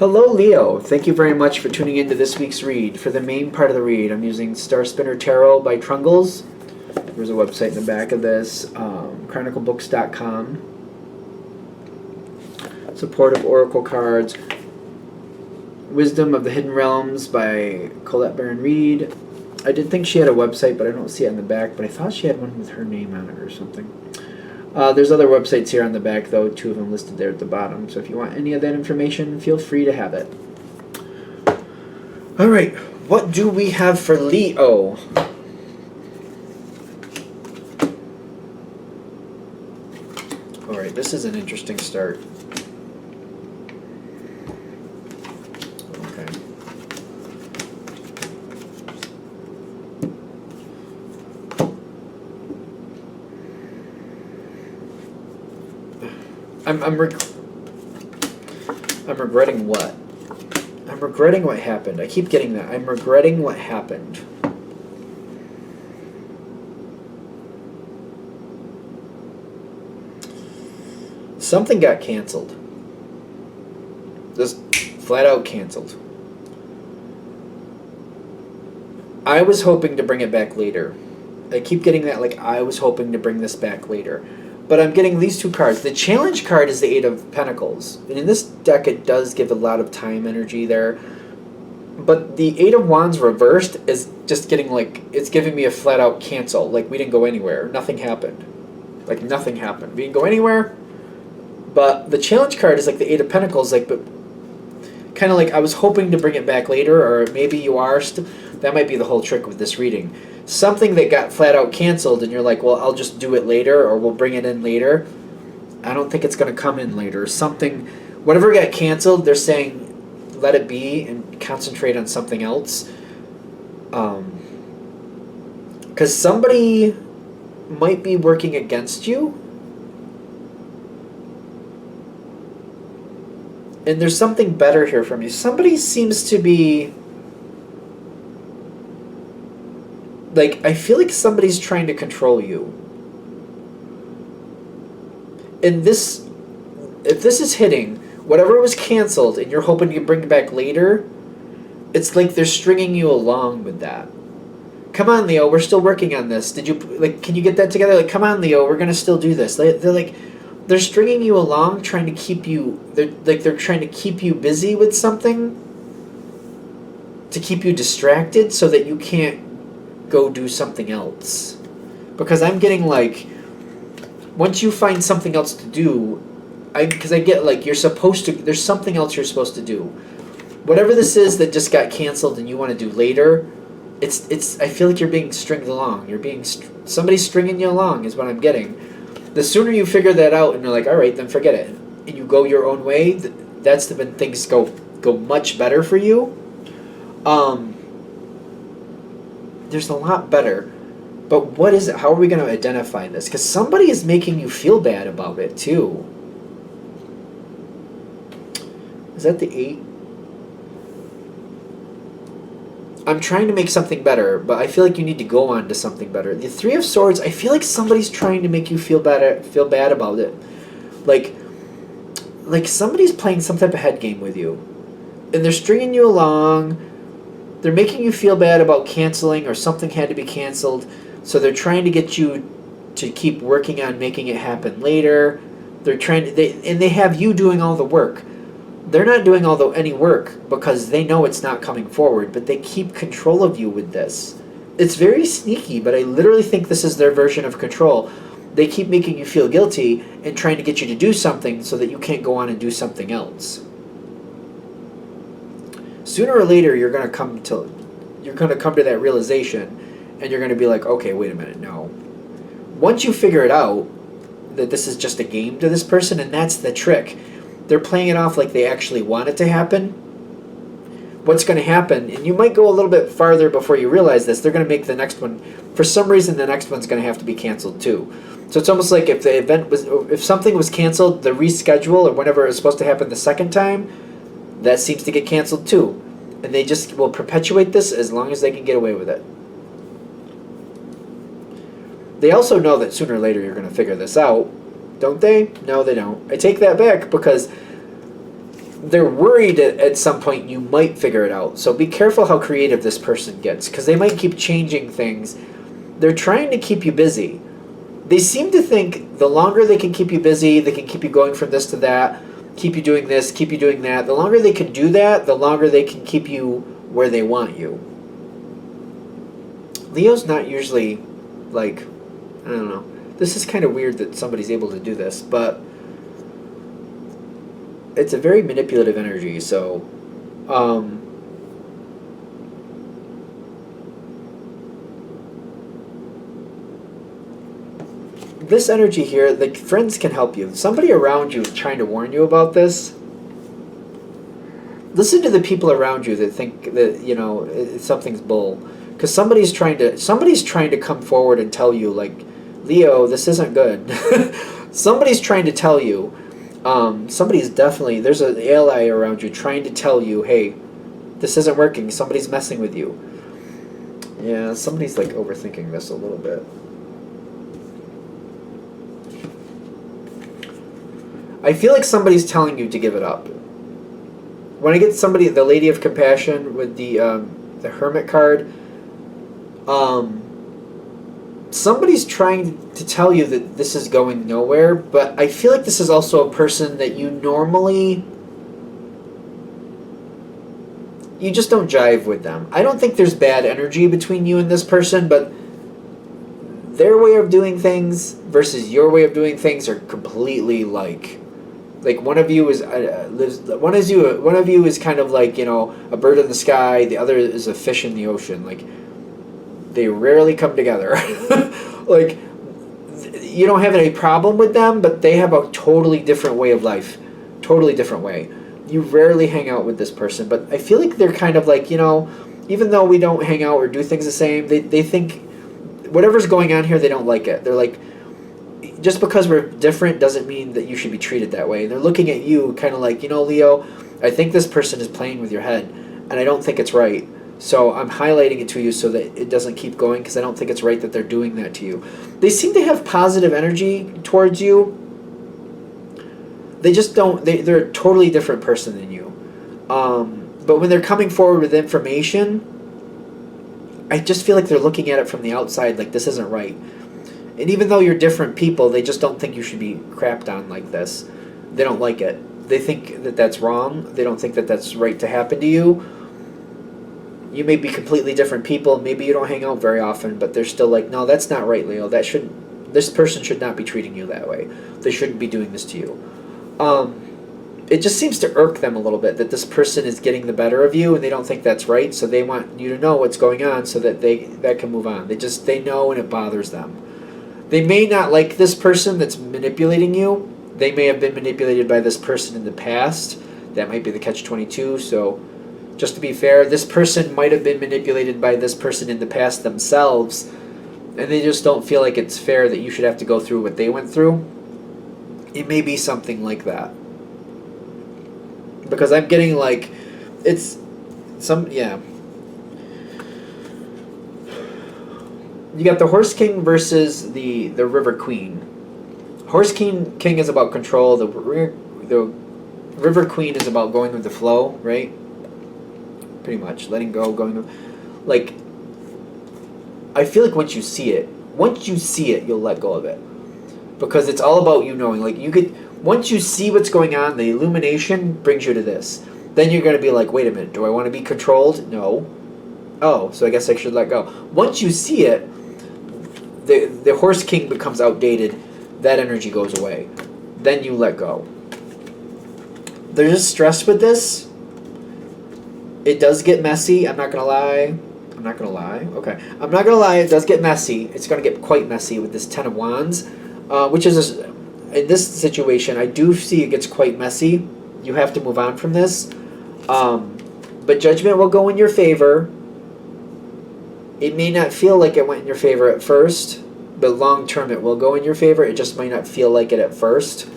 Hello, Leo. Thank you very much for tuning into this week's read. For the main part of the read, I'm using Star Spinner Tarot by Trungles. There's a website in the back of this, chroniclebooks.com. Support of Oracle Cards. Wisdom of the Hidden Realms by Colette Baron Reed. I did think she had a website, but I don't see it on the back, but I thought she had one with her name on it or something. There's other websites here on the back, though, 2 of them listed there at the bottom. So if you want any of that information, feel free to have it. All right, what do we have for Leo? All right, this is an interesting start. Okay. I'm regretting what? I'm regretting what happened. I keep getting that. I'm regretting what happened. Something got canceled. Just flat out canceled. I was hoping to bring it back later. I keep getting that, like, I was hoping to bring this back later. But I'm getting these 2 cards. The challenge card is the 8 of Pentacles. And in this deck, it does give a lot of time energy there. But the 8 of Wands reversed is just getting, like, it's giving me a flat-out cancel. Like, we didn't go anywhere. Nothing happened. Like, nothing happened. We didn't go anywhere. But the challenge card is, like, the 8 of Pentacles. Like, but kind of like, I was hoping to bring it back later. Or maybe you are still. That might be the whole trick with this reading. Something that got flat out canceled and you're like, well, I'll just do it later or we'll bring it in later. I don't think it's going to come in later. Something, whatever got canceled, they're saying let it be and concentrate on something else. Because somebody might be working against you. And there's something better here from you. Somebody seems to be... Like, I feel like somebody's trying to control you. And this, if this is hitting, whatever was canceled and you're hoping to bring it back later, it's like they're stringing you along with that. Come on, Leo, we're still working on this. Did you, like, can you get that together? Like, come on, Leo, we're going to still do this. They're like, they're stringing you along, trying to keep you, they're trying to keep you busy with something, to keep you distracted so that you can't go do something else. Because I'm getting, like, once you find something else to do, because I get, like, you're supposed to, there's something else you're supposed to do. Whatever this is that just got canceled and you want to do later, it's I feel like you're being stringed along. You're being, somebody's stringing you along is what I'm getting. The sooner you figure that out and you're like, all right, then forget it, and you go your own way, that's when things go much better for you. There's a lot better. But what is it? How are we going to identify this? Because somebody is making you feel bad about it, too. Is that the 8? I'm trying to make something better, but I feel like you need to go on to something better. The 3 of Swords, I feel like somebody's trying to make you feel bad about it. Like somebody's playing some type of head game with you. And they're stringing you along. They're making you feel bad about canceling, or something had to be canceled, so they're trying to get you to keep working on making it happen later. They're trying to, they have you doing all the work. They're not doing any work because they know it's not coming forward, but they keep control of you with this. It's very sneaky, but I literally think this is their version of control. They keep making you feel guilty and trying to get you to do something so that you can't go on and do something else. Sooner or later, you're going to come to that realization, and you're going to be like, okay, wait a minute, no. Once you figure it out, that this is just a game to this person, and that's the trick. They're playing it off like they actually want it to happen. What's going to happen, and you might go a little bit farther before you realize this, they're going to make the next one, for some reason, the next one's going to have to be canceled too. So it's almost like if something was canceled, the reschedule, or whenever it was supposed to happen the second time, that seems to get canceled too. And they just will perpetuate this as long as they can get away with it. They also know that sooner or later you're going to figure this out, don't they? No, they don't. I take that back, because they're worried at some point you might figure it out. So be careful how creative this person gets, because they might keep changing things. They're trying to keep you busy. They seem to think the longer they can keep you busy, they can keep you going from this to that, keep you doing this, keep you doing that. The longer they can do that, the longer they can keep you where they want you. Leo's not usually like, I don't know. This is kind of weird that somebody's able to do this, but it's a very manipulative energy, so this energy here, like, friends can help you. Somebody around you is trying to warn you about this. Listen to the people around you that think that, you know, something's bull, because somebody's trying to come forward and tell you, like, Leo, this isn't good. Somebody's trying to tell you. Somebody's definitely, there's an ally around you trying to tell you, hey, this isn't working. Somebody's messing with you. Yeah, somebody's like overthinking this a little bit. I feel like somebody's telling you to give it up. When I get somebody, the Lady of Compassion with the Hermit card, somebody's trying to tell you that this is going nowhere, but I feel like this is also a person that you just don't jive with them. I don't think there's bad energy between you and this person, but their way of doing things versus your way of doing things are completely like one of you is one of you is kind of like, you know, a bird in the sky, the other is a fish in the ocean. Like, they rarely come together. Like, you don't have any problem with them, but they have a totally different way of life. Totally different way. You rarely hang out with this person, but I feel like they're kind of like, you know, even though we don't hang out or do things the same, they think whatever's going on here, they don't like it. They're like, just because we're different doesn't mean that you should be treated that way. And they're looking at you kind of like, you know, Leo, I think this person is playing with your head, and I don't think it's right. So I'm highlighting it to you so that it doesn't keep going, because I don't think it's right that they're doing that to you. They seem to have positive energy towards you. They just don't, they're a totally different person than you. But when they're coming forward with information, I just feel like they're looking at it from the outside like this isn't right. And even though you're different people, they just don't think you should be crapped on like this. They don't like it. They think that that's wrong. They don't think that that's right to happen to you. You may be completely different people. Maybe you don't hang out very often, but they're still like, no, that's not right, Leo. This person should not be treating you that way. They shouldn't be doing this to you. It just seems to irk them a little bit that this person is getting the better of you, and they don't think that's right. So they want you to know what's going on so that that can move on. They know, and it bothers them. They may not like this person that's manipulating you. They may have been manipulated by this person in the past. That might be the catch-22. So just to be fair, this person might have been manipulated by this person in the past themselves, and they just don't feel like it's fair that you should have to go through what they went through. It may be something like that. Because I'm getting like, it's some, yeah. You got the Horse King versus the River Queen. Horse King is about control. The River Queen is about going with the flow, right? Pretty much letting go, going with, like, I feel like once you see it, you'll let go of it, because it's all about you knowing. Like, once you see what's going on, the illumination brings you to this. Then you're going to be like, wait a minute, do I want to be controlled? No. Oh, so I guess I should let go. Once you see it, the Horse King becomes outdated. That energy goes away. Then you let go. There's just stress with this. It does get messy. I'm not going to lie. Okay. I'm not going to lie. It does get messy. It's going to get quite messy with this Ten of Wands, which is, in this situation, I do see it gets quite messy. You have to move on from this. But judgment will go in your favor. It may not feel like it went in your favor at first, but long term it will go in your favor. It just might not feel like it at first.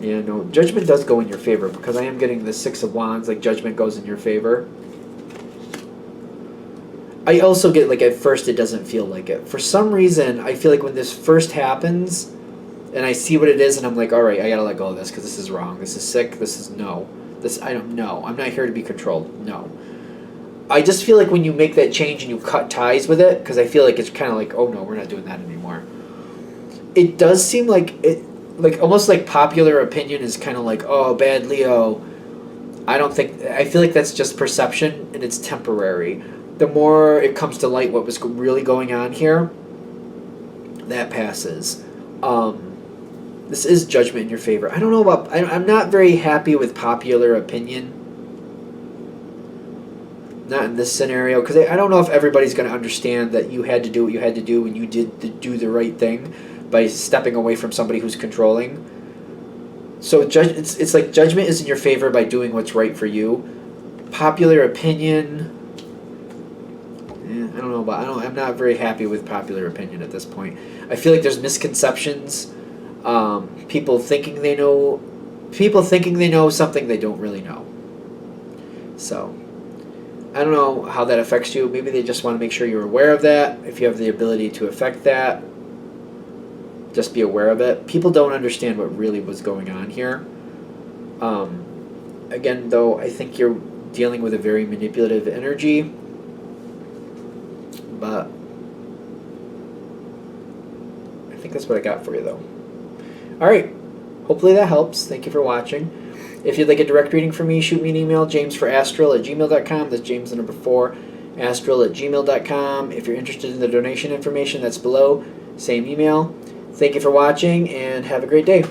Yeah, no, judgment does go in your favor, because I am getting the Six of Wands, like judgment goes in your favor. I also get, like, at first it doesn't feel like it. For some reason, I feel like when this first happens, and I see what it is, and I'm like, all right, I gotta let go of this because this is wrong. This is sick. This is no. This I don't know. I'm not here to be controlled. No. I just feel like when you make that change and you cut ties with it, because I feel like it's kind of like, oh no, we're not doing that anymore. It does seem like it, like almost like popular opinion is kind of like, oh, bad Leo. I feel like that's just perception and it's temporary. The more it comes to light what was really going on here, that passes. This is judgment in your favor. I don't know about. I'm not very happy with popular opinion. Not in this scenario, because I don't know if everybody's going to understand that you had to do what you had to do when you did do the right thing by stepping away from somebody who's controlling. So it's like judgment is in your favor by doing what's right for you. Popular opinion. I don't know about. I'm not very happy with popular opinion at this point. I feel like there's misconceptions. People thinking they know something they don't really know. So, I don't know how that affects you. Maybe they just want to make sure you're aware of that. If you have the ability to affect that, just be aware of it. People don't understand what really was going on here. Again, though, I think you're dealing with a very manipulative energy. But I think that's what I got for you, though. All right. Hopefully that helps. Thank you for watching. If you'd like a direct reading from me, shoot me an email, jamesforastral@gmail.com. That's James the number 4, astral@gmail.com. If you're interested in the donation information, that's below. Same email. Thank you for watching, and have a great day.